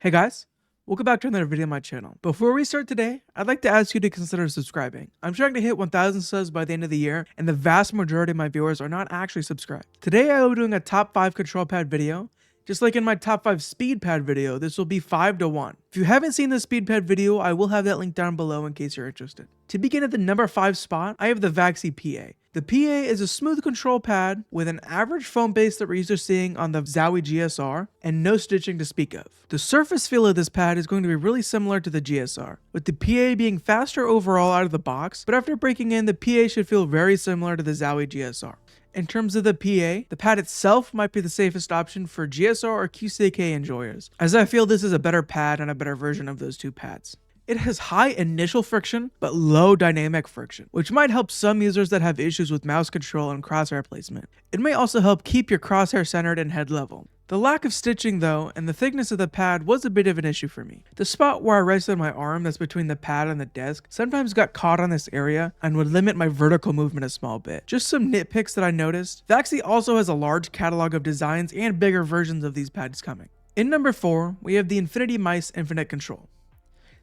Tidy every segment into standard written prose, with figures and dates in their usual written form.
Hey guys, welcome back to another video on my channel. Before we start today, I'd like to ask you to consider subscribing. I'm trying to hit 1,000 subs by the end of the year, and the vast majority of my viewers are not actually subscribed. Today I will be doing a top 5 control pad video. Just like in my top 5 speed pad video, this will be 5 to 1. If you haven't seen the speed pad video, I will have that link down below in case you're interested. To begin at the number 5 spot, I have the Vaxee PA. The PA is a smooth control pad with an average foam base that we're used to seeing on the Zowie GSR and no stitching to speak of. The surface feel of this pad is going to be really similar to the GSR, with the PA being faster overall out of the box, but after breaking in, the PA should feel very similar to the Zowie GSR. In terms of the PA, the pad itself might be the safest option for GSR or QCK enjoyers, as I feel this is a better pad and a better version of those two pads. It has high initial friction, but low dynamic friction, which might help some users that have issues with mouse control and crosshair placement. It may also help keep your crosshair centered and head level. The lack of stitching though, and the thickness of the pad was a bit of an issue for me. The spot where I rested my arm that's between the pad and the desk sometimes got caught on this area and would limit my vertical movement a small bit. Just some nitpicks that I noticed. Vaxee also has a large catalog of designs and bigger versions of these pads coming. In number 4, we have the Infinity Mice Infinite Control.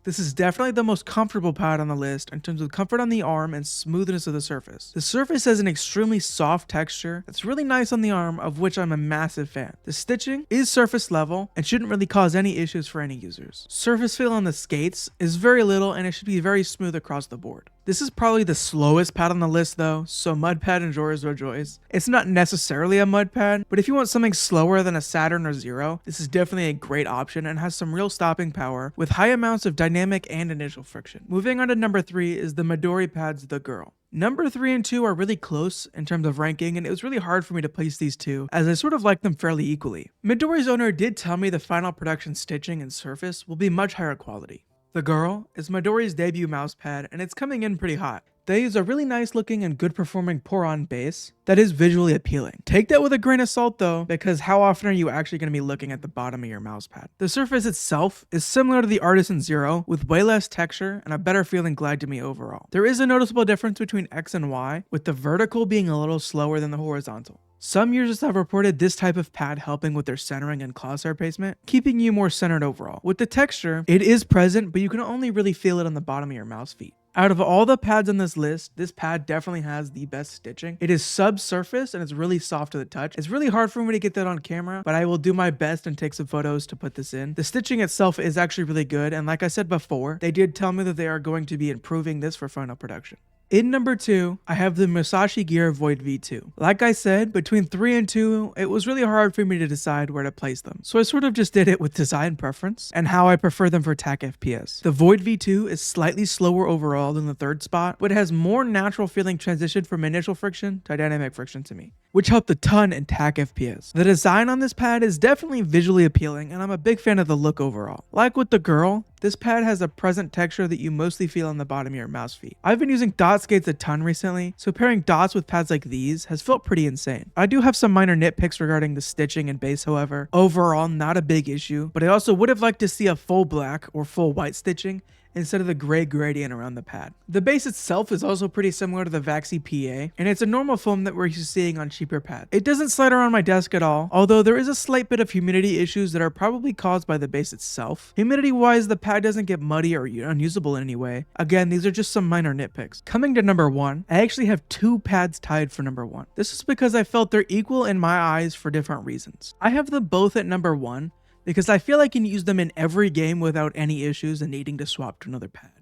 This is definitely the most comfortable pad on the list in terms of comfort on the arm and smoothness of the surface. The surface has an extremely soft texture that's really nice on the arm, of which I'm a massive fan. The stitching is surface level and shouldn't really cause any issues for any users. Surface feel on the skates is very little and it should be very smooth across the board. This is probably the slowest pad on the list though, so mud pad enjoyers rejoice. It's not necessarily a mud pad, but if you want something slower than a Saturn or Zero, this is definitely a great option and has some real stopping power with high amounts of dynamic and initial friction. Moving on to number 3 is the Midori pads TheGirl. Number 3 and 2 are really close in terms of ranking, and it was really hard for me to place these two as I sort of like them fairly equally. Midori's owner did tell me the final production stitching and surface will be much higher quality. TheGirl is Midori's debut mouse pad, and it's coming in pretty hot. They use a really nice looking and good performing pour-on base that is visually appealing. Take that with a grain of salt though, because how often are you actually going to be looking at the bottom of your mouse pad? The surface itself is similar to the Artisan Zero with way less texture and a better feeling glide to me overall. There is a noticeable difference between X and Y, with the vertical being a little slower than the horizontal. Some users have reported this type of pad helping with their centering and crosshair placement, keeping you more centered overall. With the texture, it is present, but you can only really feel it on the bottom of your mouse feet. Out of all the pads on this list, this pad definitely has the best stitching. It is subsurface and it's really soft to the touch. It's really hard for me to get that on camera, but I will do my best and take some photos to put this in. The stitching itself is actually really good, and like I said before, they did tell me that they are going to be improving this for final production. In number 2, I have the Musashi Gear Void V2. Like I said, between 3 and 2, it was really hard for me to decide where to place them. So I sort of just did it with design preference and how I prefer them for TAC FPS. The Void V2 is slightly slower overall than the 3rd spot, but it has more natural feeling transition from initial friction to dynamic friction to me, which helped a ton in TAC FPS. The design on this pad is definitely visually appealing, and I'm a big fan of the look overall. Like with TheGirl, this pad has a present texture that you mostly feel on the bottom of your mouse feet. I've been using dot skates a ton recently, so pairing dots with pads like these has felt pretty insane. I do have some minor nitpicks regarding the stitching and base however. Overall, not a big issue, but I also would have liked to see a full black or full white stitching instead of the gray gradient around the pad. The base itself is also pretty similar to the Vaxee PA, and it's a normal foam that we're used to seeing on cheaper pads. It doesn't slide around my desk at all, although there is a slight bit of humidity issues that are probably caused by the base itself. Humidity wise, the pad doesn't get muddy or unusable in any way. Again, these are just some minor nitpicks. Coming to number 1, I actually have 2 pads tied for number 1. This is because I felt they're equal in my eyes for different reasons. I have them both at number 1, because I feel I can use them in every game without any issues and needing to swap to another pad.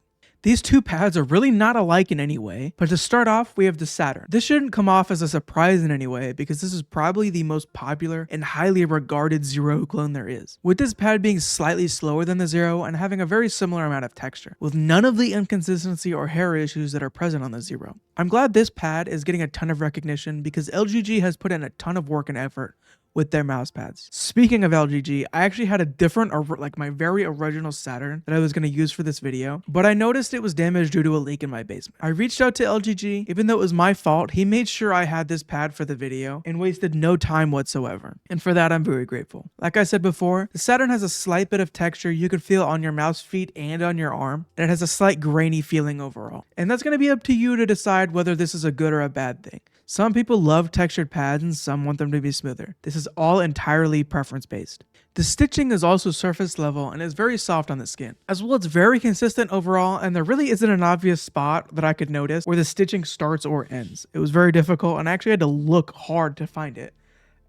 These two pads are really not alike in any way, but to start off, we have the Saturn. This shouldn't come off as a surprise in any way, because this is probably the most popular and highly regarded Zero clone there is, with this pad being slightly slower than the Zero and having a very similar amount of texture, with none of the inconsistency or hair issues that are present on the Zero. I'm glad this pad is getting a ton of recognition because LGG has put in a ton of work and effort with their mouse pads. Speaking of LGG, I actually had a different, like my very original Saturn that I was going to use for this video, but I noticed it was damaged due to a leak in my basement. I reached out to LGG, even though it was my fault, he made sure I had this pad for the video and wasted no time whatsoever. And for that, I'm very grateful. Like I said before, the Saturn has a slight bit of texture you could feel on your mouse feet and on your arm, and it has a slight grainy feeling overall. And that's going to be up to you to decide whether this is a good or a bad thing. Some people love textured pads and some want them to be smoother. This is all entirely preference based. The stitching is also surface level and is very soft on the skin. As well, it's very consistent overall, and there really isn't an obvious spot that I could notice where the stitching starts or ends. It was very difficult and I actually had to look hard to find it,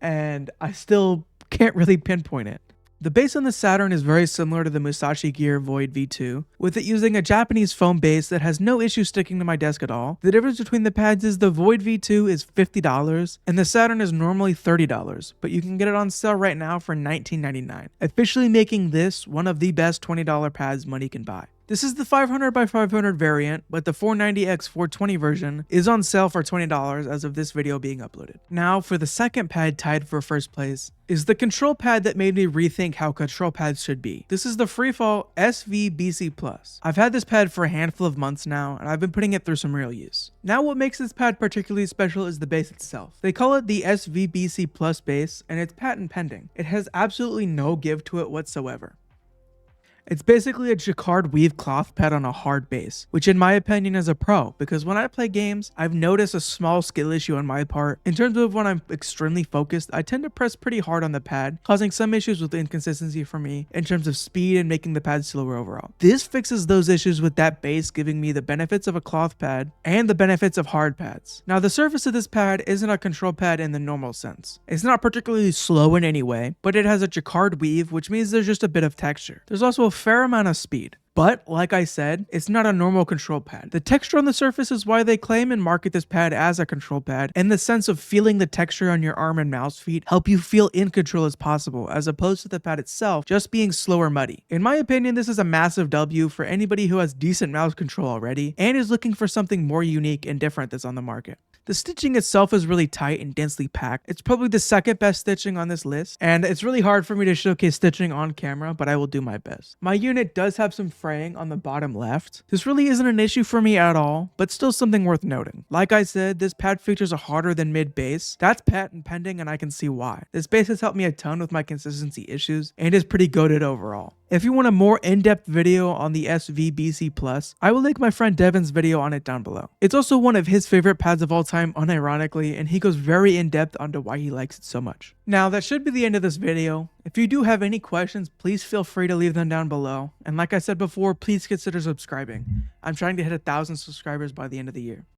and I still can't really pinpoint it. The base on the Saturn is very similar to the Musashi Gear Void V2, with it using a Japanese foam base that has no issue sticking to my desk at all. The difference between the pads is the Void V2 is $50 and the Saturn is normally $30, but you can get it on sale right now for $19.99, officially making this one of the best $20 pads money can buy. This is the 500 by 500 variant, but the 490x420 version is on sale for $20 as of this video being uploaded. Now for the second pad tied for first place is the control pad that made me rethink how control pads should be. This is the Freefall SVBC Plus. I've had this pad for a handful of months now, and I've been putting it through some real use. Now what makes this pad particularly special is the base itself. They call it the SVBC Plus base, and it's patent pending. It has absolutely no give to it whatsoever. It's basically a jacquard weave cloth pad on a hard base, which in my opinion is a pro, because when I play games, I've noticed a small skill issue on my part. In terms of when I'm extremely focused, I tend to press pretty hard on the pad, causing some issues with inconsistency for me in terms of speed and making the pad slower overall. This fixes those issues with that base, giving me the benefits of a cloth pad and the benefits of hard pads. Now the surface of this pad isn't a control pad in the normal sense. It's not particularly slow in any way, but it has a jacquard weave, which means there's just a bit of texture. There's also a fair amount of speed. But, like I said, it's not a normal control pad. The texture on the surface is why they claim and market this pad as a control pad, and the sense of feeling the texture on your arm and mouse feet help you feel in control as possible, as opposed to the pad itself just being slow or muddy. In my opinion, this is a massive W for anybody who has decent mouse control already, and is looking for something more unique and different that's on the market. The stitching itself is really tight and densely packed. It's probably the second best stitching on this list, and it's really hard for me to showcase stitching on camera, but I will do my best. My unit does have some fraying on the bottom left. This really isn't an issue for me at all, but still something worth noting. Like I said, this pad features a harder than mid base. That's patent pending, and I can see why. This base has helped me a ton with my consistency issues, and is pretty goated overall. If you want a more in-depth video on the SVBC Plus, I will link my friend Devin's video on it down below. It's also one of his favorite pads of all time, unironically, and he goes very in-depth onto why he likes it so much. Now, that should be the end of this video. If you do have any questions, please feel free to leave them down below. And like I said before, please consider subscribing. I'm trying to hit 1,000 subscribers by the end of the year.